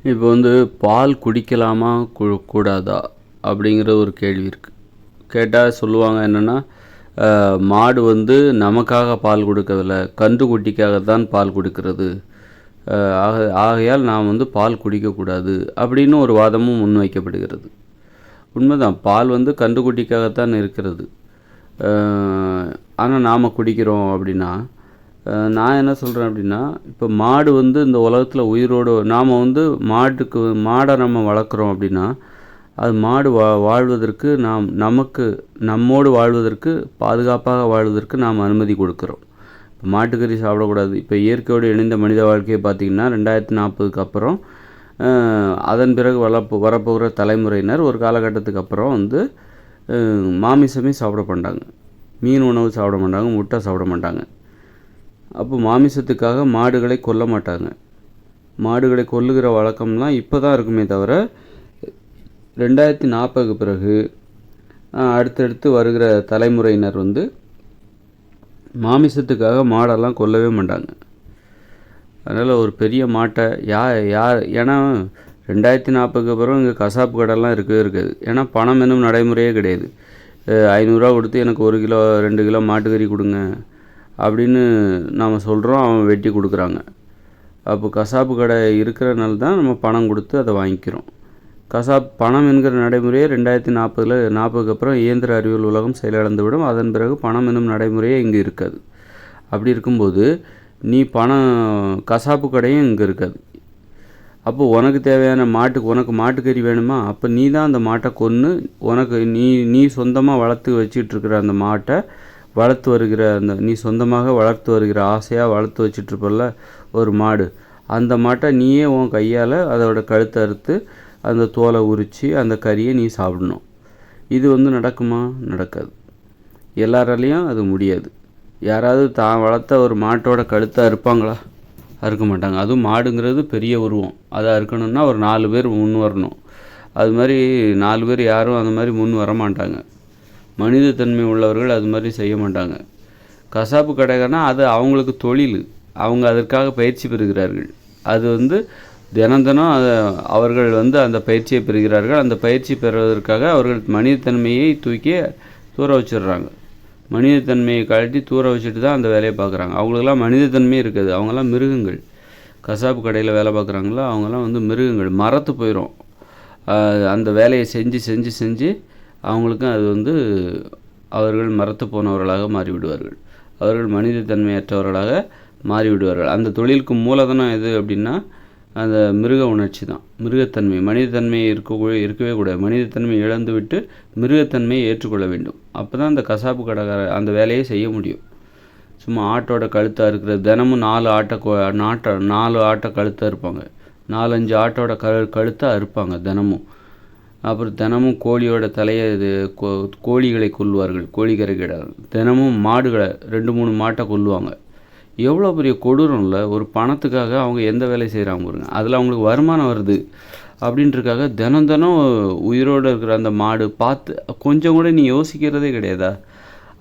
இப்போ வந்து பால் குடிக்கலாமா கூடாதா அப்படிங்கிற ஒரு கேள்வி இருக்குது. கேட்டால் சொல்லுவாங்க என்னென்னா, மாடு வந்து நமக்காக பால் கொடுக்கவில்லை, கன்றுக்குட்டிக்காக தான் பால் கொடுக்கிறது, ஆகையால் நாம் வந்து பால் குடிக்கக்கூடாது அப்படின்னு ஒரு வாதமும் முன்வைக்கப்படுகிறது. உண்மைதான், பால் வந்து கன்றுக்குட்டிக்காகத்தான் இருக்கிறது. ஆனால் நாம் குடிக்கிறோம் அப்படின்னா, நான் என்ன சொல்கிறேன் அப்படின்னா, இப்போ மாடு வந்து இந்த உலகத்தில் உயிரோடு நாம் வந்து மாடை நம்ம வளர்க்குறோம் அப்படின்னா, அது மாடு வாழ்வதற்கு நம்மோடு வாழ்வதற்கு, பாதுகாப்பாக வாழ்வதற்கு நாம் அனுமதி கொடுக்குறோம். இப்போ மாட்டுக்கறி சாப்பிடக்கூடாது. இப்போ இயற்கையோடு இணைந்த மனித வாழ்க்கையை பார்த்திங்கன்னா 2040க்கு அப்புறம், அதன் பிறகு வரப்போகிற தலைமுறையினர் ஒரு காலகட்டத்துக்கு அப்புறம் வந்து மாமிசமே சாப்பிட மாட்டாங்க, மீன் உணவு சாப்பிட மாட்டாங்க, முட்டை சாப்பிட மாட்டாங்க. அப்போ மாமிசத்துக்காக மாடுகளை கொல்ல மாட்டாங்க. மாடுகளை கொல்லுகிற வழக்கம்லாம் இப்போ தான் இருக்குமே தவிர 2040க்கு பிறகு அடுத்தடுத்து வருகிற தலைமுறையினர் வந்து மாமிசத்துக்காக மாடெல்லாம் கொல்லவே மாட்டாங்க. அதனால் ஒரு பெரிய மாட்டை ஏன்னா 2040க்கு அப்புறம் இங்கே கசாப்பு கடைலாம் இருக்கவே இருக்காது. ஏன்னா பணம் என்னும் நடைமுறையே கிடையாது. 500 ரூபா கொடுத்து எனக்கு 1 கிலோ 2 கிலோ மாட்டுக்கறி கொடுங்க அப்படின்னு நாம் சொல்கிறோம், அவன் வெட்டி கொடுக்குறாங்க. அப்போ கசாப்பு கடை இருக்கிறனால தான் நம்ம பணம் கொடுத்து அதை வாங்கிக்கிறோம். பணம் என்கிற நடைமுறையே 2040க்கு அப்புறம் இயந்திர அறிவியல் உலகம் செயலிழந்துவிடும். அதன் பிறகு பணம் என்னும் நடைமுறையே இங்கே இருக்காது. அப்படி இருக்கும்போது கசாப்பு கடையும் இங்கே இருக்காது. அப்போ உனக்கு தேவையான உனக்கு மாட்டுக்கறி வேணுமா? அப்போ நீ தான் அந்த மாட்டை கொன்று உனக்கு நீ சொந்தமாக வளர்த்து வச்சிட்ருக்கிற அந்த மாட்டை வளர்த்து வருகிற நீ சொந்தமாக வளர்த்து வருகிற ஆசையாக வளர்த்து வச்சிட்ருப்பல்ல ஒரு மாடு, அந்த மாட்டை நீயே உன் கையால் அதோட கழுத்தை அறுத்து அந்த தோலை உரித்து அந்த கறியை நீ சாப்பிடணும். இது வந்து நடக்குமா? நடக்காது. எல்லாராலையும் அது முடியாது. யாராவது தான் வளர்த்த ஒரு மாட்டோட கழுத்தை அறுப்பாங்களா? அறுக்க மாட்டாங்க. அதுவும் மாடுங்கிறது பெரிய உருவம், அதை அறுக்கணுன்னா ஒரு 4 பேர் முன் வரணும். அது மாதிரி 4 பேர் யாரும் அந்த மாதிரி முன் வர மாட்டாங்க. மனித தன்மை உள்ளவர்கள் அது மாதிரி செய்ய மாட்டாங்க. கசாப்பு கடைகள்னா அது அவங்களுக்கு தொழில், அவங்க அதற்காக பயிற்சி பெறுகிறார்கள். அது வந்து தினம் அவர்கள் வந்து அந்த பயிற்சியை பெறுகிறார்கள். அந்த பயிற்சி பெறுவதற்காக அவர்கள் மனிதத்தன்மையை தூக்கி தூர வச்சிடுறாங்க. மனிதத்தன்மையை கழட்டி தூர வச்சுட்டு தான் அந்த வேலையை பார்க்குறாங்க. அவங்களுக்கெல்லாம் மனிதத்தன்மையே இருக்காது. அவங்கெல்லாம் மிருகங்கள். கசாப்பு கடையில் வேலை பார்க்குறாங்களோ அவங்கெல்லாம் வந்து மிருகங்கள், மரத்து போயிடும். அந்த வேலையை செஞ்சு அவங்களுக்கும் அது வந்து அவர்கள் மரத்து போனவர்களாக மாறிவிடுவார்கள். அவர்கள் மனிதத்தன்மையற்றவர்களாக மாறிவிடுவார்கள். அந்த தொழிலுக்கு மூலதனம் எது அப்படின்னா அந்த மிருக உணர்ச்சி தான், மிருகத்தன்மை. மனிதத்தன்மையை இருக்கவே கூடாது. மனிதத்தன்மை இழந்து விட்டு மிருகத்தன்மையை ஏற்றுக்கொள்ள வேண்டும். அப்போ தான் அந்த கசாப்பு கடைக்கார அந்த வேலையை செய்ய முடியும். சும்மா ஆட்டோட கழுத்தாக இருக்கிற தினமும் 4 ஆட்டை கழுத்தாக இருப்பாங்க, 4-5 ஆட்டோட கழுத்தாக இருப்பாங்க தினமும். அப்புறம் தினமும் கோழியோட தலையை கோழிகளை கொல்லுவார்கள், கோழிக்கரை கிடையாது. தினமும் மாடுகளை 2-3 மாட்டை கொல்லுவாங்க. எவ்வளோ பெரிய கொடூரம் இல்லை? ஒரு பணத்துக்காக அவங்க எந்த வேலை செய்கிறாங்க பாருங்க. அதில் அவங்களுக்கு வருமானம் வருது அப்படின்றதுக்காக தினம் உயிரோடு இருக்கிற அந்த மாடு பார்த்து கொஞ்சம் கூட நீ யோசிக்கிறதே கிடையாதா?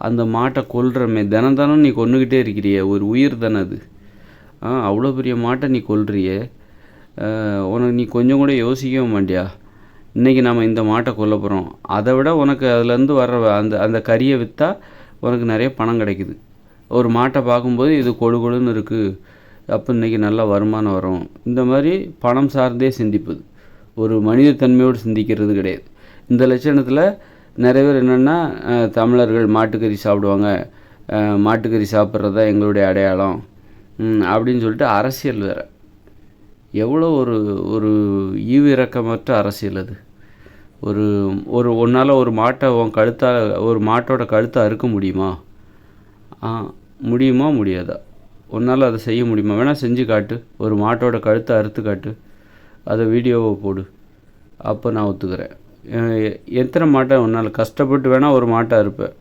அந்த மாட்டை கொல்றமே, தினம் நீ கொன்னுக்கிட்டே இருக்கிறிய, ஒரு உயிர் தானே அது. அவ்வளோ பெரிய மாட்டை நீ கொல்றிய, உனக்கு நீ கொஞ்சம் கூட யோசிக்கவே மாட்டியா? இன்றைக்கி நம்ம இந்த மாட்டை கொல்ல போகிறோம், அதை விட உனக்கு அதுலேருந்து வர்ற அந்த கறியை விற்றா உனக்கு நிறைய பணம் கிடைக்குது. ஒரு மாட்டை பார்க்கும்போது இது கொழுன்னு இருக்குது, அப்போ இன்றைக்கி நல்லா வருமானம் வரும். இந்த மாதிரி பணம் சார்ந்தே சிந்திப்பது, ஒரு மனிதத்தன்மையோடு சிந்திக்கிறது கிடையாது. இந்த லட்சணத்தில் நிறைய பேர் என்னென்னா, தமிழர்கள் மாட்டுக்கறி சாப்பிடுவாங்க, மாட்டுக்கறி சாப்பிட்றது தான் எங்களுடைய அடையாளம் அப்படின்னு சொல்லிட்டு அரசியல் வேறு. எவ்வளோ ஒரு ஈவு இரக்கமற்ற அரசியல் அது. ஒன்றால் ஒரு மாட்டை ஒரு மாட்டோட கழுத்தை அறுக்க முடியுமா? முடியுமா? முடியாதா? உன்னால் அதை செய்ய முடியுமா? வேணால் செஞ்சு காட்டு. ஒரு மாட்டோட கழுத்தை அறுத்து காட்டு, அதை வீடியோவை போடு, அப்போ நான் ஒத்துக்கிறேன். எத்தனை மாட்டை உன்னால் கஷ்டப்பட்டு வேணால் ஒரு மாட்டை அறுப்பேன்.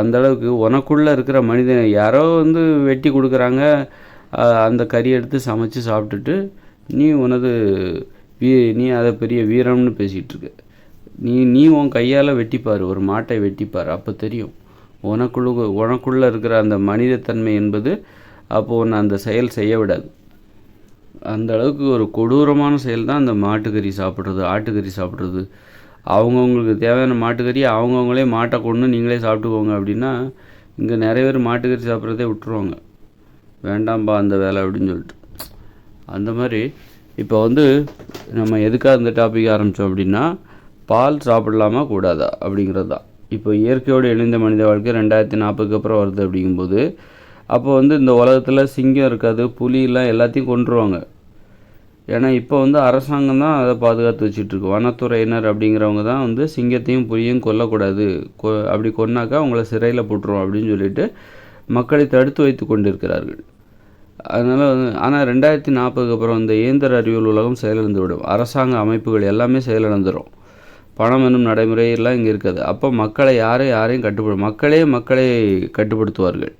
அந்தளவுக்கு உனக்குள்ளே இருக்கிற மனிதனை யாரோ வந்து வெட்டி கொடுக்குறாங்க, அந்த கறி எடுத்து சமைச்சு சாப்பிட்டுட்டு நீ அதை பெரிய வீரம்னு பேசிகிட்ருக்க. நீ உன் கையால் வெட்டிப்பார், ஒரு மாட்டை வெட்டிப்பார், அப்போ தெரியும் உனக்குள்ளே இருக்கிற அந்த மனிதத்தன்மை என்பது. அப்போது உன்னை அந்த செயல் செய்ய விடாது. அந்த அளவுக்கு ஒரு கொடூரமான செயல் தான் அந்த மாட்டுக்கறி சாப்பிட்றது, ஆட்டுக்கறி சாப்பிட்றது. அவங்கவுங்களுக்கு தேவையான மாட்டுக்கறி அவங்கவுங்களே மாட்டை கொன்று நீங்களே சாப்பிட்டுக்கோங்க அப்படின்னா, இங்கே நிறைய பேர் மாட்டுக்கறி சாப்பிட்றதே விட்டுருவாங்க. வேண்டாம்பா அந்த வேலை அப்படின்னு சொல்லிட்டு. அந்த மாதிரி இப்போ வந்து நம்ம எதுக்காக இந்த டாபிக் ஆரம்பித்தோம் அப்படின்னா, பால் சாப்பிடலாமா கூடாதா அப்படிங்கிறது தான். இப்போ இயற்கையோடு இணைந்த மனித வாழ்க்கை 2040க்கு அப்புறம் வருது அப்படிங்கும்போது, அப்போ வந்து இந்த உலகத்தில் சிங்கம் இருக்காது, புலியெல்லாம் எல்லாத்தையும் கொன்றுவாங்க. ஏன்னா இப்போ வந்து அரசாங்கம் தான் அதை பாதுகாத்து வச்சிட்ருக்கு. வனத்துறையினர் அப்படிங்கிறவங்க தான் வந்து சிங்கத்தையும் புலியும் கொல்லக்கூடாது, அப்படி கொன்னாக்கா அவங்கள சிறையில் போட்டுருவோம் அப்படின்னு சொல்லிட்டு மக்களை தடுத்து வைத்து கொண்டிருக்கிறார்கள். அதனால் ஆனால் 2040க்கு அப்புறம் இந்த இயந்திர அறிவியல் உலகம் செயலிழந்து விடும். அரசாங்க அமைப்புகள் எல்லாமே செயலிழந்துடும். பணம் என்னும் நடைமுறையெல்லாம் இங்கே இருக்காது. அப்போ மக்களை யாரையும் மக்களை கட்டுப்படுத்துவார்கள்.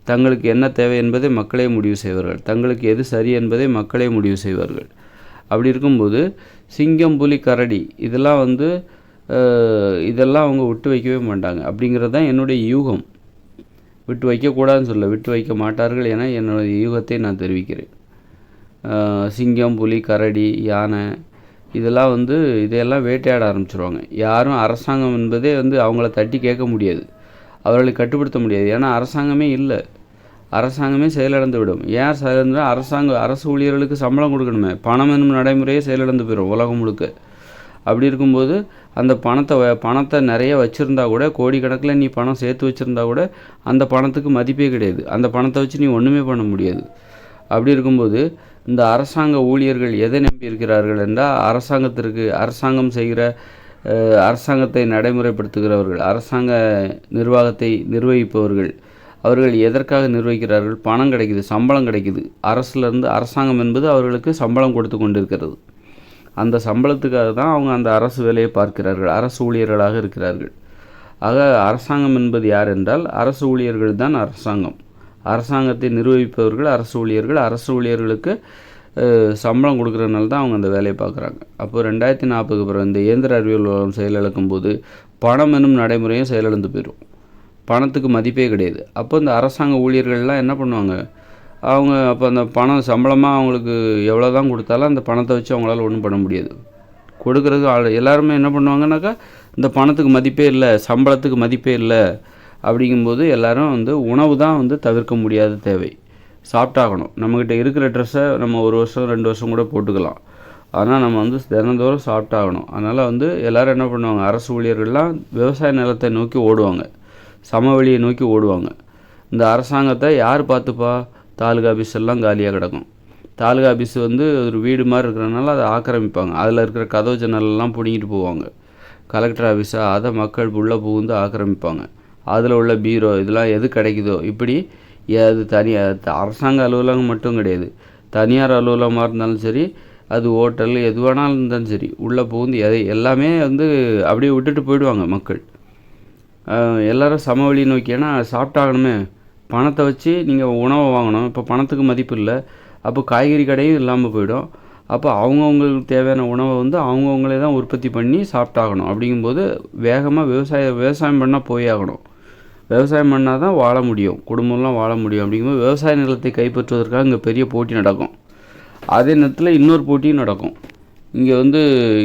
தங்களுக்கு என்ன தேவை என்பதை மக்களே முடிவு செய்வார்கள். தங்களுக்கு எது சரி என்பதை மக்களே முடிவு செய்வார்கள். அப்படி இருக்கும்போது சிங்கம், புலி, கரடி இதெல்லாம் வந்து இதெல்லாம் அவங்க விட்டு வைக்கவே மாட்டாங்க அப்படிங்கிறது தான் என்னுடைய யூகம். விட்டு வைக்கக்கூடாதுன்னு சொல்ல, விட்டு வைக்க மாட்டார்கள் என என்னுடைய யூகத்தை நான் தெரிவிக்கிறேன். சிங்கம், புலி, கரடி, யானை இதெல்லாம் வந்து இதையெல்லாம் வேட்டையாட ஆரம்பிச்சிருவாங்க. யாரும் அரசாங்கம் என்பதே வந்து அவங்கள தட்டி கேட்க முடியாது, அவர்களை கட்டுப்படுத்த முடியாது. ஏன்னா அரசாங்கமே இல்லை, அரசாங்கமே செயலிழந்து விடும். ஏன் செயலிழந்தால் அரசு ஊழியர்களுக்கு சம்பளம் கொடுக்கணுமே, பணம் என்னும் நடைமுறையே செயலிழந்து போயிடும் உலகம் முழுக்க. அப்படி இருக்கும்போது அந்த பணத்தை நிறைய வச்சுருந்தா கூட, கோடிக்கணக்கில் நீ பணம் சேர்த்து வச்சுருந்தா கூட அந்த பணத்துக்கு மதிப்பே கிடையாது. அந்த பணத்தை வச்சு நீ ஒன்றுமே பண்ண முடியாது. அப்படி இருக்கும்போது இந்த அரசாங்க ஊழியர்கள் எதை நம்பி இருக்கிறார்கள் என்றால், அரசாங்கம் செய்கிற அரசாங்கத்தை நடைமுறைப்படுத்துகிறவர்கள், அரசாங்க நிர்வாகத்தை நிர்வகிப்பவர்கள், அவர்கள் எதற்காக நிர்வகிக்கிறார்கள்? பணம் கிடைக்குது, சம்பளம் கிடைக்குது. அரசாங்கம் என்பது அவர்களுக்கு சம்பளம் கொடுத்து கொண்டிருக்கிறது. அந்த சம்பளத்துக்காக தான் அவங்க அந்த அரசு வேலையை பார்க்கிறார்கள், அரசு ஊழியர்களாக இருக்கிறார்கள். ஆக அரசாங்கம் என்பது யார் என்றால், அரசு ஊழியர்கள் தான் அரசாங்கம். அரசாங்கத்தை நிர்வகிப்பவர்கள் அரசு ஊழியர்கள். அரசு ஊழியர்களுக்கு சம்பளம் கொடுக்குறதுனால தான் அவங்க அந்த வேலையை பார்க்குறாங்க. அப்போது 2040க்கு அப்புறம் இந்த இயந்திர அறிவியல் உலகம் செயலிழக்கும் போது பணம் என்னும் நடைமுறையும் செயலிழந்து போயிடும். பணத்துக்கு மதிப்பே கிடையாது. அப்போ இந்த அரசாங்க ஊழியர்கள்லாம் என்ன பண்ணுவாங்க, அவங்க அப்போ அந்த பணம் சம்பளமாக அவங்களுக்கு எவ்வளோ தான் கொடுத்தாலும் அந்த பணத்தை வச்சு அவங்களால ஒன்றும் பண்ண முடியாது. கொடுக்குறதுக்கு எல்லாருமே என்ன பண்ணுவாங்கனாக்கா, இந்த பணத்துக்கு மதிப்பே இல்லை, சம்பளத்துக்கு மதிப்பே இல்லை அப்படிங்கும்போது எல்லோரும் வந்து உணவு தான் வந்து தவிர்க்க முடியாத தேவை. சாப்பிட்டாகணும். நம்மக்கிட்ட இருக்கிற ட்ரெஸ்ஸை நம்ம 1 வருஷம் 2 வருஷம் கூட போட்டுக்கலாம். ஆனால் நம்ம வந்து தினந்தோறும் சாப்பிட்டாகணும். அதனால் வந்து எல்லோரும் என்ன பண்ணுவாங்க, அரசு ஊழியர்கள்லாம் விவசாய நிலத்தை நோக்கி ஓடுவாங்க, சமவெளியை நோக்கி ஓடுவாங்க. இந்த அரசாங்கத்தை யார் பார்த்துப்பா? தாலுகா ஆஃபீஸ் எல்லாம் காலியாக கிடக்கும். தாலுகா ஆஃபீஸ் வந்து ஒரு வீடு மாதிரி இருக்கிறனால அதை ஆக்கிரமிப்பாங்க. அதில் இருக்கிற கதவு ஜன்னலெல்லாம் பிடிங்கிட்டு போவாங்க. கலெக்டர் ஆஃபீஸாக அதை மக்கள் உள்ளே புகுந்து ஆக்கிரமிப்பாங்க. அதில் உள்ள பீரோ இதெல்லாம் எது கிடைக்குதோ, இப்படி அது அரசாங்க அலுவலகம் மட்டும் கிடையாது, தனியார் அலுவலகமாக இருந்தாலும் சரி, அது ஹோட்டல் எது வேணாலும் இருந்தாலும் சரி, உள்ளே புகுந்து எல்லாமே வந்து அப்படியே விட்டுட்டு போயிடுவாங்க மக்கள். எல்லோரும் சமவெளி நோக்கி. ஏன்னா சாப்பிட்டாகணுமே, பணத்தை வச்சு நீங்கள் உணவை வாங்கணும். இப்போ பணத்துக்கு மதிப்பு இல்லை, அப்போ காய்கறி கடையும் இல்லாமல் போயிடும். அப்போ அவங்கவுங்களுக்கு தேவையான உணவை வந்து அவங்கவுங்களே தான் உற்பத்தி பண்ணி சாப்பிட்டாகணும். அப்படிங்கும்போது வேகமாக விவசாயம் பண்ணால் போய் ஆகணும். விவசாயம் பண்ணால் தான் வாழ முடியும், குடும்பம்லாம் வாழ முடியும். அப்படிங்கும்போது விவசாய நிலத்தை கைப்பற்றுவதற்காக இங்கே பெரிய போட்டி நடக்கும். அதே நேரத்தில் இன்னொரு போட்டியும் நடக்கும்.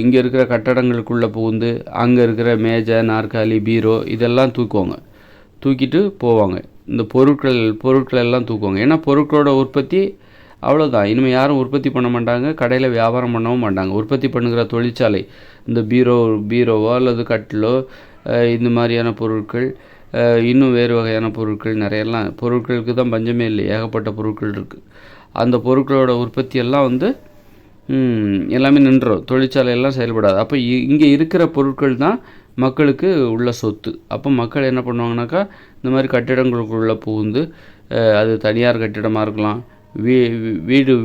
இங்கே இருக்கிற கட்டடங்களுக்குள்ளே புகுந்து அங்கே இருக்கிற மேஜை, நாற்காலி, பீரோ இதெல்லாம் தூக்கிட்டு போவாங்க. இந்த பொருட்கள் எல்லாம் தூக்குவாங்க. ஏன்னா பொருட்களோட உற்பத்தி அவ்வளோதான். இனிமேல் யாரும் உற்பத்தி பண்ண மாட்டாங்க, கடையில் வியாபாரம் பண்ணவும் மாட்டாங்க. உற்பத்தி பண்ணுகிற தொழிற்சாலை இந்த பீரோவோ அல்லது கட்டிலோ இந்த மாதிரியான பொருட்கள், இன்னும் வேறு வகையான பொருட்கள் நிறையெல்லாம், பொருட்களுக்கு தான் பஞ்சமே இல்லை, ஏகப்பட்ட பொருட்கள் இருக்குது. அந்த பொருட்களோட உற்பத்தி எல்லாம் வந்து எல்லாமே நின்றோம், தொழிற்சாலையெல்லாம் செயல்படாது. அப்போ இங்கே இருக்கிற பொருட்கள் தான் மக்களுக்கு உள்ள சொத்து. அப்போ மக்கள் என்ன பண்ணுவாங்கனாக்கா, இந்த மாதிரி கட்டிடங்களுக்குள்ளே புகுந்து, அது தனியார் கட்டிடமாக இருக்கலாம்,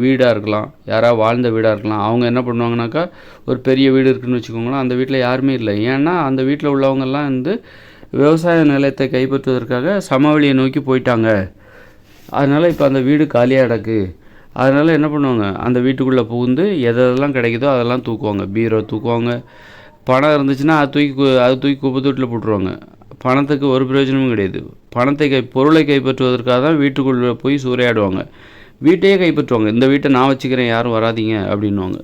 வீடாக இருக்கலாம், யாராவது வாழ்ந்த வீடாக இருக்கலாம். அவங்க என்ன பண்ணுவாங்கனாக்கா, ஒரு பெரிய வீடு இருக்குதுன்னு வச்சுக்கோங்களேன், அந்த வீட்டில் யாருமே இல்லை. ஏன்னா அந்த வீட்டில் உள்ளவங்கெல்லாம் வந்து விவசாய நிலத்தை கைப்பற்றுவதற்காக சமவெளியை நோக்கி போயிட்டாங்க. அதனால் இப்போ அந்த வீடு காலியாக கிடக்கு. அதனால் என்ன பண்ணுவாங்க, அந்த வீட்டுக்குள்ளே புகுந்து எதெல்லாம் கிடைக்குதோ அதெல்லாம் தூக்குவாங்க. பீரோ தூக்குவாங்க. பணம் இருந்துச்சுன்னா அதை தூக்கி குப்பை தொட்டியில் போட்டுருவாங்க. பணத்துக்கு ஒரு பிரயோஜனமும் கிடையாது. பொருளை கைப்பற்றுவதற்காக தான் வீட்டுக்குள்ளே போய் சூறையாடுவாங்க. வீட்டையே கைப்பற்றுவாங்க. இந்த வீட்டை நான் வச்சுக்கிறேன், யாரும் வராதீங்க அப்படின்வாங்க.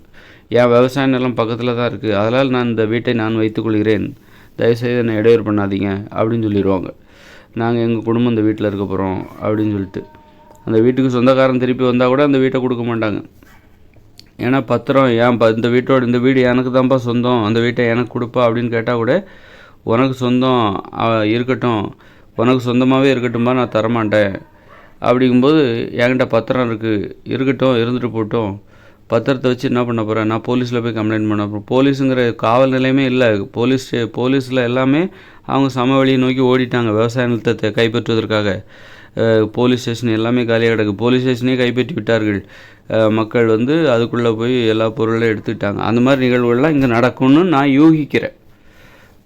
என் விவசாய நிலம் பக்கத்தில் தான் இருக்குது, அதனால் நான் இந்த வீட்டை நான் வைத்துக்கொள்கிறேன், தயவுசெய்து என்னை இடையூறு பண்ணாதீங்க அப்படின்னு சொல்லிடுவாங்க. நாங்கள் எங்கள் குடும்பம் இந்த வீட்டில் இருக்க போகிறோம் அப்படின்னு சொல்லிட்டு. அந்த வீட்டுக்கு சொந்தக்காரன் திருப்பி வந்தால் கூட அந்த வீட்டை கொடுக்க மாட்டாங்க. ஏன்னா பத்திரம் இந்த வீடு எனக்கு தான்ப்பா சொந்தம், அந்த வீட்டை எனக்கு கொடுப்பா அப்படின்னு கேட்டால் கூட, உனக்கு சொந்தம் இருக்கட்டும், உனக்கு சொந்தமாகவே இருக்கட்டும்பா, நான் தரமாட்டேன் அப்படிங்கும்போது, என்கிட்ட பத்திரம் இருக்கட்டும், இருந்துட்டு போட்டோம், பத்திரத்தை வச்சு என்ன பண்ண போகிறேன், நான் போலீஸில் போய் கம்ப்ளைண்ட் பண்ண போகிறேன். போலீஸுங்கிற காவல் நிலையமே இல்லை. போலீஸில் எல்லாமே அவங்க சமவெளியை நோக்கி ஓடிட்டாங்க விவசாய நிலத்தை கைப்பற்றுவதற்காக. போலீஸ் ஸ்டேஷன் எல்லாமே காலியாக கிடக்கு. போலீஸ் ஸ்டேஷனே கைப்பற்றி விட்டார்கள். மக்கள் அதுக்குள்ளே போய் எல்லா பொருளையும் எடுத்துக்கிட்டாங்க. அந்த மாதிரி நிகழ்வுகள்லாம் இங்கே நடக்கும்னு நான் யூகிக்கிறேன்.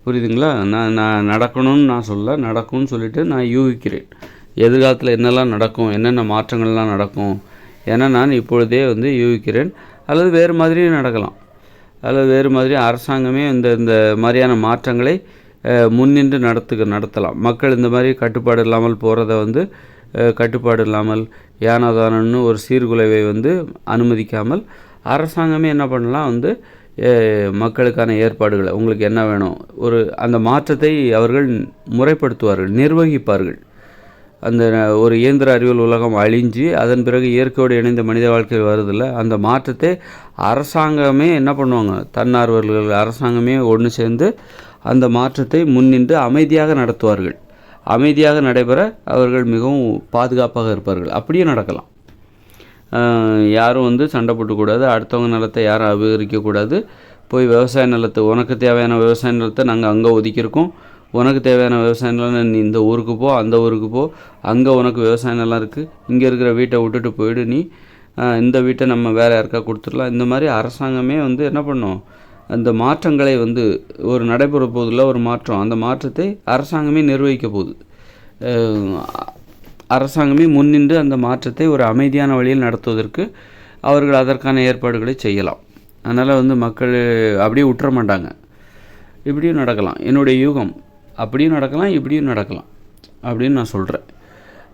புரியுதுங்களா? நான் நடக்கணும்னு நான் நடக்கும்னு சொல்லிவிட்டு நான் யூகிக்கிறேன். எதிர்காலத்தில் என்னெல்லாம் நடக்கும், என்னென்ன மாற்றங்கள்லாம் நடக்கும் ஏன்னா நான் இப்பொழுதே யூகிக்கிறேன். அல்லது வேறு மாதிரியும் நடக்கலாம். அல்லது வேறு மாதிரி அரசாங்கமே இந்த மாதிரியான மாற்றங்களை முன்னின்று நடத்தலாம். மக்கள் இந்த மாதிரி கட்டுப்பாடு இல்லாமல் போகிறத கட்டுப்பாடு இல்லாமல் யானாதானன்னு ஒரு சீர்குலைவை அனுமதிக்காமல் அரசாங்கமே என்ன பண்ணலாம், மக்களுக்கான ஏற்பாடுகளை, உங்களுக்கு என்ன வேணும், அந்த மாற்றத்தை அவர்கள் முறைப்படுத்துவார்கள், நிர்வகிப்பார்கள். அந்த ஒரு இயந்திர அறிவியல் உலகம் அழிஞ்சு அதன் பிறகு இயற்கையோடு இணைந்த மனித வாழ்க்கையில் வருதில்ல, அந்த மாற்றத்தை அரசாங்கமே என்ன பண்ணுவாங்க, தன்னார்வர்கள் அரசாங்கமே ஒன்று சேர்ந்து அந்த மாற்றத்தை முன்னின்று அமைதியாக நடத்துவார்கள். அமைதியாக நடைபெற அவர்கள் மிகவும் பாதுகாப்பாக இருப்பார்கள். அப்படியே நடக்கலாம். யாரும் சண்டை போட்டுக்கூடாது, அடுத்தவங்க நிலத்தை யாரும் அபகரிக்கக்கூடாது. போய் விவசாய நிலத்தை, உனக்கு தேவையான விவசாய நிலத்தை நாங்கள் அங்கே ஒதுக்கியிருக்கோம், உனக்கு தேவையான விவசாய நிலம் நீ இந்த ஊருக்கு போ, அந்த ஊருக்கு போ, அங்கே உனக்கு விவசாய நிலம் இருக்குது, இங்கே இருக்கிற வீட்டை விட்டுட்டு போயிடு, நீ இந்த வீட்டை நம்ம வேறு யாருக்கா கொடுத்துடலாம். இந்த மாதிரி அரசாங்கமே என்ன பண்ணும், அந்த மாற்றங்களை ஒரு நடைபெற போதில் ஒரு மாற்றம், அந்த மாற்றத்தை அரசாங்கமே நிர்வகிக்க போகுது. அரசாங்கமே முன்னின்று அந்த மாற்றத்தை ஒரு அமைதியான வழியில் நடத்துவதற்கு அவர்கள் அதற்கான ஏற்பாடுகளை செய்யலாம். அதனால் மக்கள் அப்படியே விட்டுற மாட்டாங்க. இப்படியும் நடக்கலாம். என்னுடைய யூகம் அப்படியும் நடக்கலாம், இப்படியும் நடக்கலாம் அப்படின்னு நான் சொல்கிறேன்.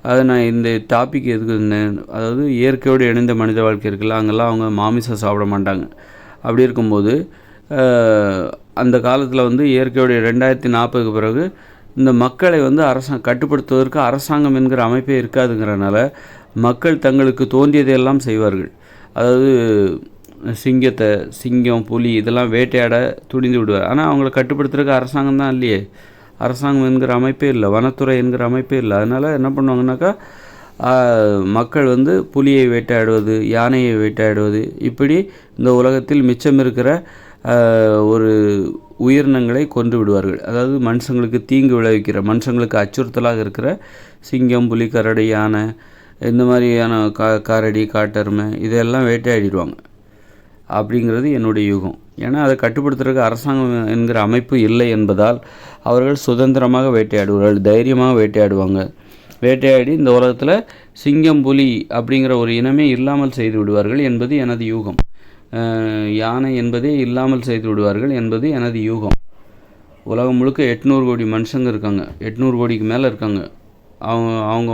அதை நான் இந்த டாபிக் எதுக்கு இருந்தேன், அதாவது இயற்கையோடு இணைந்த மனித வாழ்க்கை இருக்குல்ல, அங்கெல்லாம் அவங்க மாமிசம் சாப்பிட மாட்டாங்க. அப்படி இருக்கும்போது அந்த காலத்தில் இயற்கையோடைய 2040க்கு பிறகு இந்த மக்களை கட்டுப்படுத்துவதற்கு அரசாங்கம் என்கிற அமைப்பே இருக்காதுங்கிறனால மக்கள் தங்களுக்கு தோன்றியதையெல்லாம் செய்வார்கள். அதாவது சிங்கம், புலி இதெல்லாம் வேட்டையாட துணிந்து விடுவார். ஆனால் அவங்கள கட்டுப்படுத்துறதுக்கு அரசாங்கம் தான் இல்லையே, அரசாங்கம் என்கிற அமைப்பே இல்லை, வனத்துறை என்கிற அமைப்பே இல்லை. அதனால் என்ன பண்ணுவாங்கனாக்கா, மக்கள் புலியை வேட்டையாடுவது, யானையை வேட்டையாடுவது, இப்படி இந்த உலகத்தில் மிச்சம் இருக்கிற ஒரு உயிரினங்களை கொன்று விடுவார்கள். அதாவது மனுஷங்களுக்கு தீங்கு விளைவிக்கிற, மனுஷங்களுக்கு அச்சுறுத்தலாக இருக்கிற சிங்கம், புலி, கரடி, யானை, இந்த மாதிரியான கரடி, காட்டெருமை இதெல்லாம் வேட்டையாடிடுவாங்க. அப்படிங்கிறது என்னுடைய யூகம். ஏன்னா அதை கட்டுப்படுத்துறதுக்கு அரசாங்கம் என்கிற அமைப்பு இல்லை என்பதால் அவர்கள் சுதந்திரமாக வேட்டையாடுவார்கள், தைரியமாக வேட்டையாடுவாங்க. வேட்டையாடி இந்த உலகத்தில் சிங்கம், புலி அப்படிங்கிற ஒரு இனமே இல்லாமல் செய்து விடுவார்கள் என்பது எனது யூகம். யானை என்பதே இல்லாமல் செய்து விடுவார்கள் என்பது எனது யூகம். உலகம் முழுக்க 800 கோடி மனுஷங்க இருக்காங்க, 800 கோடிக்கு மேலே இருக்காங்க. அவங்க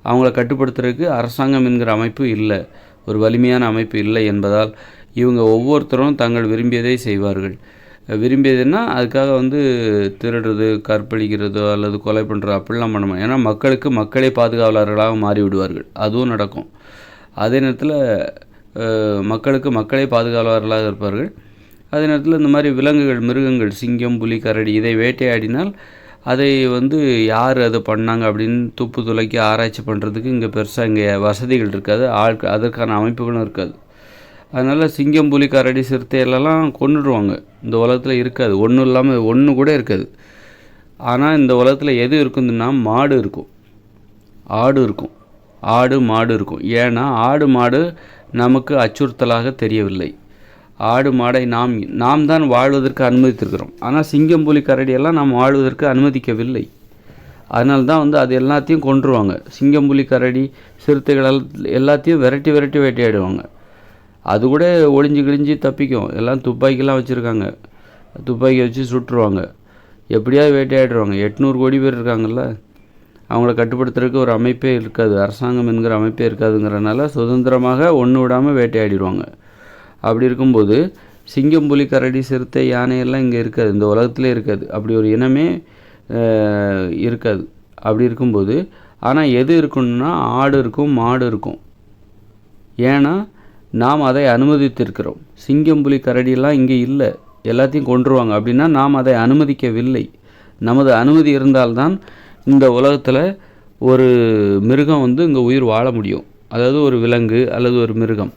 அவங்கள கட்டுப்படுத்துறதுக்கு அரசாங்கம் என்கிற அமைப்பு இல்லை, ஒரு வலிமையான அமைப்பு இல்லை என்பதால் இவங்க ஒவ்வொருத்தரும் தங்கள் விரும்பியதை செய்வார்கள். விரும்பியதுன்னா அதுக்காக திருடுறது, கற்பழிக்கிறதோ அல்லது கொலை பண்ணுறதோ அப்படிலாம் பண்ண மாட்டோம். ஏன்னா மக்களே பாதுகாவலர்களாக மாறிவிடுவார்கள், அதுவும் நடக்கும். அதே நேரத்தில் மக்களே பாதுகாவலர்களாக இருப்பார்கள். அதே நேரத்தில் இந்த மாதிரி விலங்குகள், மிருகங்கள், சிங்கம், புலி, கரடி இதை வேட்டையாடினால் அதை யார் அதை பண்ணாங்க அப்படின்னு துப்பு துளைக்கி ஆராய்ச்சி பண்ணுறதுக்கு இங்கே பெருசாக இங்கே வசதிகள் இருக்காது, அதற்கான அமைப்புகளும் இருக்காது. அதனால் சிங்கம், புலி, கரடி, சிறுத்தைகளெல்லாம் கொண்டுடுவாங்க. இந்த உலகத்தில் இருக்காது, ஒன்றும் இல்லாமல் ஒன்று கூட இருக்காது. ஆனால் இந்த உலகத்தில் எது இருக்குதுன்னா மாடு இருக்கும், ஆடு இருக்கும், மாடு இருக்கும். ஏன்னா ஆடு மாடு நமக்கு அச்சுறுத்தலாக தெரியவில்லை. ஆடு மாடை நாம் தான் வாழ்வதற்கு அனுமதித்திருக்கிறோம். ஆனால் சிங்கம், புலி, கரடியெல்லாம் நாம் வாழ்வதற்கு அனுமதிக்கவில்லை. அதனால தான் அது எல்லாத்தையும் கொன்றுவாங்க. சிங்கம், புலி, கரடி, சிறுத்தைகள் எல்லாத்தையும் விரட்டி வேட்டையாடுவாங்க. அது கூட ஒளிஞ்சு கிழிஞ்சு தப்பிக்கும். எல்லாம் துப்பாக்கிலாம் வச்சுருக்காங்க, துப்பாக்கி வச்சு சுட்டுருவாங்க, எப்படியாவது வேட்டையாடுவாங்க. 800 கோடி பேர் இருக்காங்கல்ல, அவங்கள கட்டுப்படுத்துறதுக்கு ஒரு அமைப்பே இருக்காது, அரசாங்கம் என்கிற அமைப்பே இருக்காதுங்கிறனால சுதந்திரமாக ஒன்று விடாமல் வேட்டையாடிடுவாங்க. அப்படி இருக்கும்போது சிங்கம், புலி, கரடி, சிறுத்தை, யானையெல்லாம் இங்கே இருக்காது, இந்த உலகத்திலே இருக்காது. அப்படி ஒரு இனமே இருக்காது. அப்படி இருக்கும்போது ஆனால் எது இருக்குன்னா ஆடு இருக்கும், மாடு இருக்கும். ஏன்னா நாம் அதை அனுமதித்திருக்கிறோம். சிங்கம், புலி, கரடியெல்லாம் இங்கே இல்லை, எல்லாத்தையும் கொன்றுவாங்க. அப்படின்னா நாம் அதை அனுமதிக்கவில்லை. நமது அனுமதி இருந்தால்தான் இந்த உலகத்தில் ஒரு மிருகம் இங்கே உயிர் வாழ முடியும். அதாவது ஒரு விலங்கு அல்லது ஒரு மிருகம்.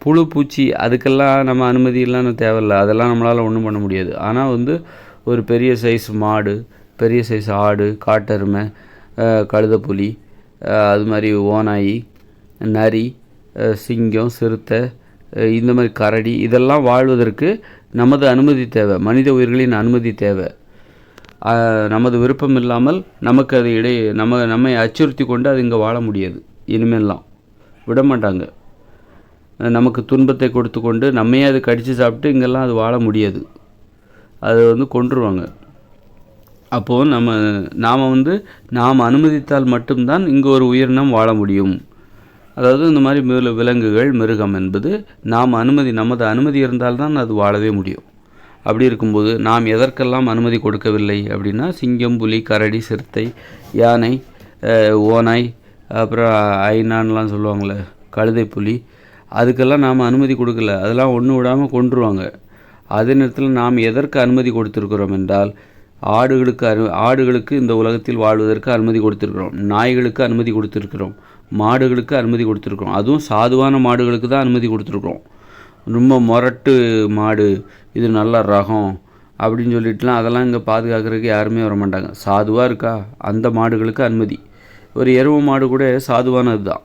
புழு, பூச்சி அதுக்கெல்லாம் நம்ம அனுமதியெல்லாம் தேவையில்லை, அதெல்லாம் நம்மளால் ஒன்றும் பண்ண முடியாது. ஆனால் ஒரு பெரிய சைஸ் மாடு, பெரிய சைஸ் ஆடு, காட்டெருமை, கழுதைப்புலி, அது மாதிரி ஓநாய், நரி, சிங்கம், சிறுத்தை, இந்த மாதிரி கரடி, இதெல்லாம் வாழ்வதற்கு நமது அனுமதி தேவை, மனித உயிர்களின் அனுமதி தேவை. நமது விருப்பம் இல்லாமல் நமக்கு அது நம்மை அச்சுறுத்தி கொண்டு அது இங்கே வாழ முடியாது. இனிமேலாம் விட மாட்டாங்க. நமக்கு துன்பத்தை கொடுத்து கொண்டு நம்மையே அது கடித்து சாப்பிட்டு இங்கெல்லாம் அது வாழ முடியாது, அது கொன்றுவாங்க. அப்போது நாம் நாம் அனுமதித்தால் மட்டும்தான் இங்கே ஒரு உயிரினம் வாழ முடியும். அதாவது இந்த மாதிரி விலங்குகள், மிருகம் என்பது நமது அனுமதி இருந்தால்தான் அது வாழவே முடியும். அப்படி இருக்கும்போது நாம் எதற்கெல்லாம் அனுமதி கொடுக்கவில்லை அப்படின்னா, சிங்கம், புலி, கரடி, சிறுத்தை, யானை, ஓநாய், அப்புறம் ஐநான்லாம் சொல்லுவாங்களே, கழுதை, புலி, அதுக்கெல்லாம் நாம் அனுமதி கொடுக்கல. அதெல்லாம் ஒன்று விடாமல் கொன்றுவாங்க. அதே நேரத்தில் நாம் எதற்கு அனுமதி கொடுத்துருக்கிறோம் என்றால், ஆடுகளுக்கு இந்த உலகத்தில் வாழ்வதற்கு அனுமதி கொடுத்துருக்கிறோம், நாய்களுக்கு அனுமதி கொடுத்துருக்கிறோம், மாடுகளுக்கு அனுமதி கொடுத்துருக்குறோம். அதுவும் சாதுவான மாடுகளுக்கு தான் அனுமதி கொடுத்துருக்குறோம். ரொம்ப முரட்டு மாடு, இது நல்ல ரகம் அப்படின்னு சொல்லிட்டுலாம் அதெல்லாம் இங்கே பாதுகாக்கிறதுக்கு யாருமே வர மாட்டாங்க. சாதுவாக இருக்கா, அந்த மாடுகளுக்கு அனுமதி. ஒரு எருவு மாடு கூட சாதுவானது தான்.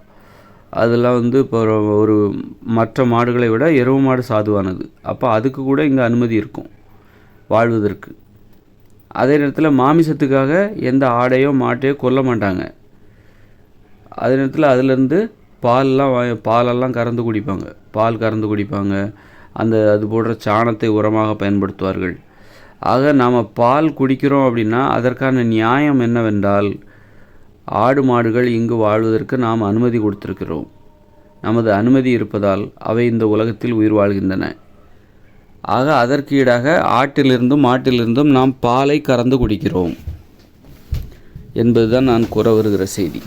அதெல்லாம் இப்போ ஒரு மற்ற மாடுகளை விட எருவு மாடு சாதுவானது. அப்போ அதுக்கு கூட இங்கே அனுமதி இருக்கும் வாழ்வதற்கு. அதே நேரத்தில் மாமிசத்துக்காக எந்த ஆடையோ மாட்டையோ கொல்ல மாட்டாங்க. அதே நேரத்தில் அதுலேருந்து பாலெல்லாம் கறந்து குடிப்பாங்க, பால் கறந்து குடிப்பாங்க. அது போன்ற சாணத்தை உரமாக பயன்படுத்துவார்கள். ஆக நாம் பால் குடிக்கிறோம் அப்படின்னா அதற்கான நியாயம் என்னவென்றால், ஆடு மாடுகள் இங்கு வாழ்வதற்கு நாம் அனுமதி கொடுத்திருக்கிறோம். நமது அனுமதி இருப்பதால் அவை இந்த உலகத்தில் உயிர் வாழ்கின்றன. ஆக அதற்கு ஈடாக ஆட்டிலிருந்தும் மாட்டிலிருந்தும் நாம் பாலை கறந்து குடிக்கிறோம் என்பதுதான் நான் கூற வருகிற செய்தி.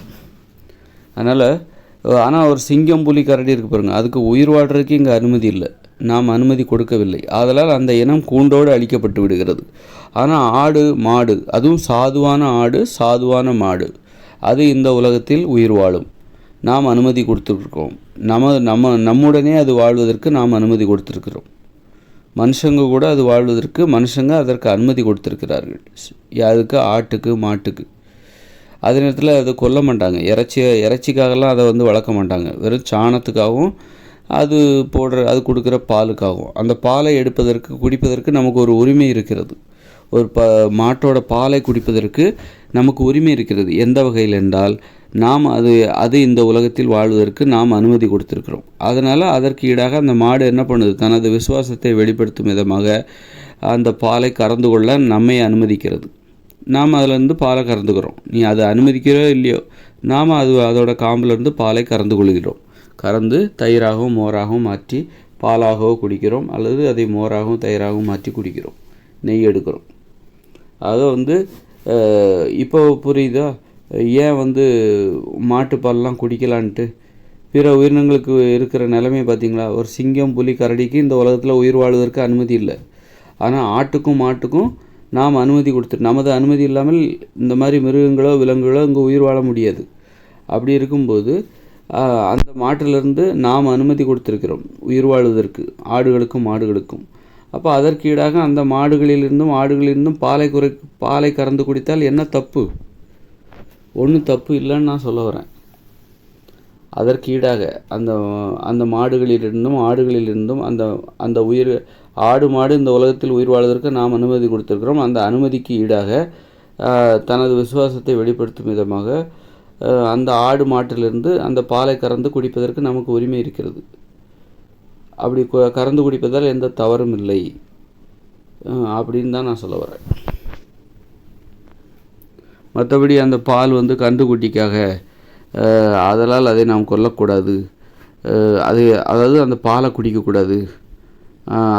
ஆனால் ஒரு சிங்கம், புலி, கரடி இருக்கு பாருங்கள், அதுக்கு உயிர் வாழ்கிறதுக்கு இங்கே அனுமதி இல்லை, நாம் அனுமதி கொடுக்கவில்லை. ஆதலால் அந்த இனம் கூண்டோடு அழிக்கப்பட்டு விடுகிறது. ஆனால் ஆடு, மாடு, அதுவும் சாதுவான ஆடு, சாதுவான மாடு, அது இந்த உலகத்தில் உயிர் வாழும். நாம் அனுமதி கொடுத்துருக்கோம். நம்முடனே அது வாழ்வதற்கு நாம் அனுமதி கொடுத்துருக்கிறோம். மனுஷங்க கூட அது வாழ்வதற்கு மனுஷங்க அதற்கு அனுமதி கொடுத்துருக்கிறார்கள். அதுக்கு ஆட்டுக்கு, மாட்டுக்கு. அதே நேரத்தில் அதை கொல்ல மாட்டாங்க, இறைச்சிக்காகலாம் அதை வளர்க்க மாட்டாங்க. வெறும் சாணத்துக்காகவும் அது கொடுக்குற பாலுக்காகவும். அந்த பாலை குடிப்பதற்கு நமக்கு ஒரு உரிமை இருக்கிறது. ஒரு மாட்டோட பாலை குடிப்பதற்கு நமக்கு உரிமை இருக்கிறது. எந்த வகையில் என்றால், நாம் அது இந்த உலகத்தில் வாழ்வதற்கு நாம் அனுமதி கொடுத்துருக்கிறோம். அதனால் அதற்கு ஈடாக அந்த மாடு என்ன பண்ணுது, தனது விசுவாசத்தை வெளிப்படுத்தும் விதமாக அந்த பாலை கறந்து கொள்ள நம்மை அனுமதிக்கிறது. நாம் அதிலேருந்து பாலை கறந்துக்கிறோம். நீ அதை அனுமதிக்கிறோ இல்லையோ, நாம் அதோட காம்பிலேருந்து பாலை கறந்து கொள்கிறோம். கறந்து தயிராகவும் மோராகவும் மாற்றி பாலாகவோ குடிக்கிறோம், அல்லது அதை மோராகவும் தயிராகவும் மாற்றி குடிக்கிறோம், நெய் எடுக்கிறோம். ஆக இப்போ புரியுதா ஏன் மாட்டுப்பால்லாம் குடிக்கலான்ட்டு. பிற உயிரினங்களுக்கு இருக்கிற நிலைமை பார்த்திங்களா? ஒரு சிங்கம், புலி, கரடிக்கு இந்த உலகத்தில் உயிர் வாழ்வதற்கு அனுமதி இல்லை. ஆனால் ஆட்டுக்கும் மாட்டுக்கும் நாம் அனுமதி நமது அனுமதி இல்லாமல் இந்த மாதிரி மிருகங்களோ விலங்குகளோ இங்கே உயிர் வாழ முடியாது. அப்படி இருக்கும்போது அந்த மாட்டிலிருந்து நாம் அனுமதி கொடுத்துருக்கிறோம் உயிர் வாழ்வதற்கு, ஆடுகளுக்கும் மாடுகளுக்கும். அப்போ அதற்கு ஈடாக அந்த ஆடுகளிலிருந்தும் பாலை கறந்து குடித்தால் என்ன தப்பு? ஒன்றும் தப்பு இல்லைன்னு நான் சொல்ல வரேன். அதற்கு ஈடாக அந்த ஆடுகளிலிருந்தும் அந்த உயிர் மாடு இந்த உலகத்தில் உயிர் வாழ்வதற்கு நாம் அனுமதி கொடுத்துருக்கிறோம். அந்த அனுமதிக்கு ஈடாக தனது விசுவாசத்தை வெளிப்படுத்தும் விதமாக அந்த ஆடு மாட்டிலிருந்து அந்த பாலை கறந்து குடிப்பதற்கு நமக்கு உரிமை இருக்கிறது. அப்படி கறந்து குடிப்பதால் எந்த தவறும் இல்லை அப்படின்னு தான் நான் சொல்ல வரேன். மற்றபடி அந்த பால் வந்து கன்றுக்குட்டிக்காக, அதனால் அதை நாம் கொல்லக்கூடாது. அது அதாவது அந்த பாலை குடிக்கக்கூடாது.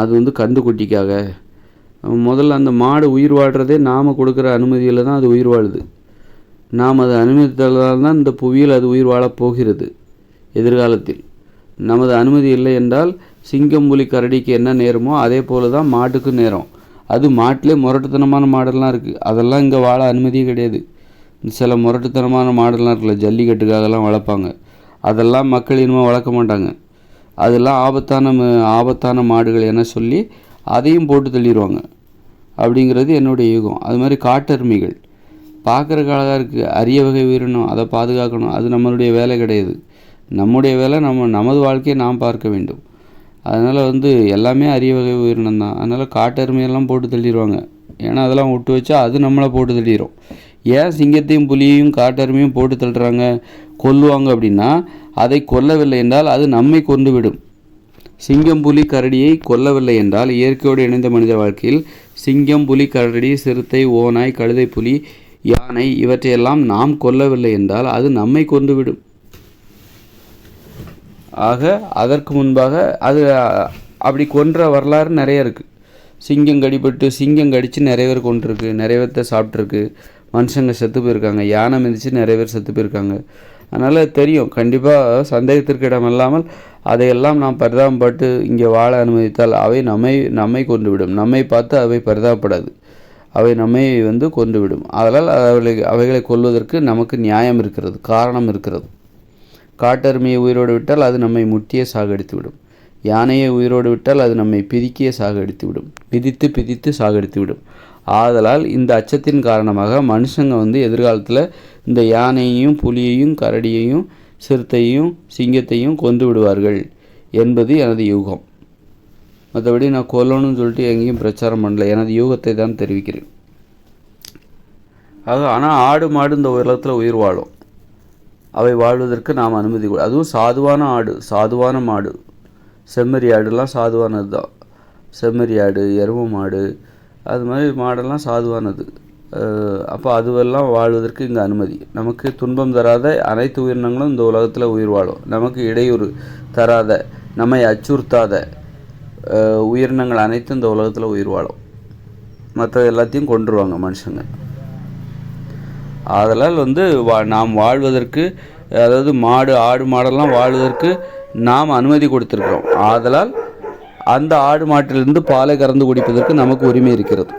அது வந்து கன்றுக்குட்டிக்காக. முதல்ல அந்த மாடு உயிர் வாழ்கிறதே நாம் கொடுக்குற அனுமதியில் தான் அது உயிர் வாழுது. நாம் அதை அனுமதித்தால் தான் இந்த புவியில் அது உயிர் வாழப் போகிறது எதிர்காலத்தில். நமது அனுமதி இல்லை என்றால் சிங்கம், புலி, கரடிக்கு என்ன நேரமோ அதே போல தான் மாட்டுக்கு நேரம். அது மாட்டிலே முரட்டுத்தனமான மாடெல்லாம் இருக்குது, அதெல்லாம் இங்கே வாழ அனுமதியே கிடையாது. சில முரட்டுத்தனமான மாடெல்லாம் இருக்குல்ல, ஜல்லிக்கட்டுக்காகலாம் வளர்ப்பாங்க, அதெல்லாம் மக்கள் இனிமேல் வளர்க்க மாட்டாங்க. அதெல்லாம் ஆபத்தான மாடுகள் என சொல்லி அதையும் போட்டு தள்ளிடுவாங்க. அப்படிங்கிறது என்னுடைய யூகம். அது மாதிரி காட்டெருமைகள் பார்க்குறக்கு அழகாக இருக்குது, அரிய வகை உயிரினம், அதை பாதுகாக்கணும். அது நம்மளுடைய வேலை கிடையாது. நம்முடைய வேலை நமது வாழ்க்கையை நாம் பார்க்க வேண்டும். அதனால் வந்து எல்லாமே அரிய வகை உயிரினம் தான். அதனால் காட்டெருமையெல்லாம் போட்டு தள்ளிடுவாங்க. ஏன்னா அதெல்லாம் விட்டு வச்சா அது நம்மளை போட்டு தள்ளிடும். ஏன் சிங்கத்தையும் புலியையும் காட்டெருமையும் போட்டு தள்ளுறாங்க, கொல்லுவாங்க அப்படின்னா, அதை கொல்லவில்லை என்றால் அது நம்மை கொண்டு விடும். சிங்கம், புலி, கரடியை கொல்லவில்லை என்றால் இயற்கையோடு இணைந்த மனித வாழ்க்கையில் சிங்கம், புலி, கரடி, சிறுத்தை, ஓநாய், கழுதை, புலி, யானை இவற்றையெல்லாம் நாம் கொல்லவில்லை என்றால் அது நம்மை கொண்டு விடும். ஆக அதற்கு முன்பாக அது அப்படி கொன்ற வரலாறு நிறைய இருக்குது. சிங்கம் கடித்து நிறைய பேர் கொண்டிருக்கு, நிறைய பேர்த்த சாப்பிட்ருக்கு, மனுஷங்க செத்து போயிருக்காங்க, யானை மிதித்து நிறைய பேர் செத்து போயிருக்காங்க. அதனால் தெரியும், கண்டிப்பாக சந்தேகத்திற்கு இடம் இல்லாமல் அதையெல்லாம் நாம் பரிதாபப்பட்டு இங்கே வாழ அனுமதித்தால் அவை நம்மை கொண்டுவிடும். நம்மை பார்த்து அவை பரிதாபப்படாது, அவை நம்மை வந்து கொண்டுவிடும். அதனால் அவைகளை கொல்வதற்கு நமக்கு நியாயம் இருக்கிறது, காரணம் இருக்கிறது. காட்டெருமையை உயிரோடு விட்டால் அது நம்மை முட்டியே சாகடித்து விடும். யானையை உயிரோடு விட்டால் அது நம்மை பிதிக்கியே சாகடித்து விடும், பிதித்து சாகடித்து விடும். ஆதலால் இந்த அச்சத்தின் காரணமாக மனுஷங்க வந்து எதிர்காலத்தில் இந்த யானையையும், புலியையும், கரடியையும், சிறுத்தையும், சிங்கத்தையும் கொன்று விடுவார்கள் என்பது எனது யூகம். மற்றபடி நான் கொல்லணும்னு சொல்லிட்டு எங்கேயும் பிரச்சாரம் பண்ணல, எனது யூகத்தை தான் தெரிவிக்கிறேன். ஆனால் ஆடு மாடு இந்த உலகத்தில் உயிர் வாழும். அவை வாழ்வதற்கு நாம் அனுமதி கொடு. அதுவும் சாதுவான ஆடு, சாதுவான மாடு. செம்மறி ஆடுலாம் சாதுவானது தான். செம்மறி ஆடு, எருமை மாடு, அது மாதிரி மாடெல்லாம் சாதுவானது. அப்போ அதுவெல்லாம் வாழ்வதற்கு இங்கே அனுமதி. நமக்கு துன்பம் தராத அனைத்து உயிரினங்களும் இந்த உலகத்தில் உயிர் வாழும். நமக்கு இடையூறு தராத, நம்மை அச்சுறுத்தாத உயிரினங்கள் அனைத்தும் இந்த உலகத்தில் உயிர் வாழும். மற்ற எல்லாத்தையும் கொன்றுவாங்க மனுஷங்க. அதனால் வந்து நாம் வாழ்வதற்கு, அதாவது ஆடு மாடெல்லாம் வாழ்வதற்கு நாம் அனுமதி கொடுத்துருக்கிறோம். ஆதலால் அந்த ஆடு மாட்டிலிருந்து பாலை கறந்து குடிப்பதற்கு நமக்கு உரிமை இருக்கிறது.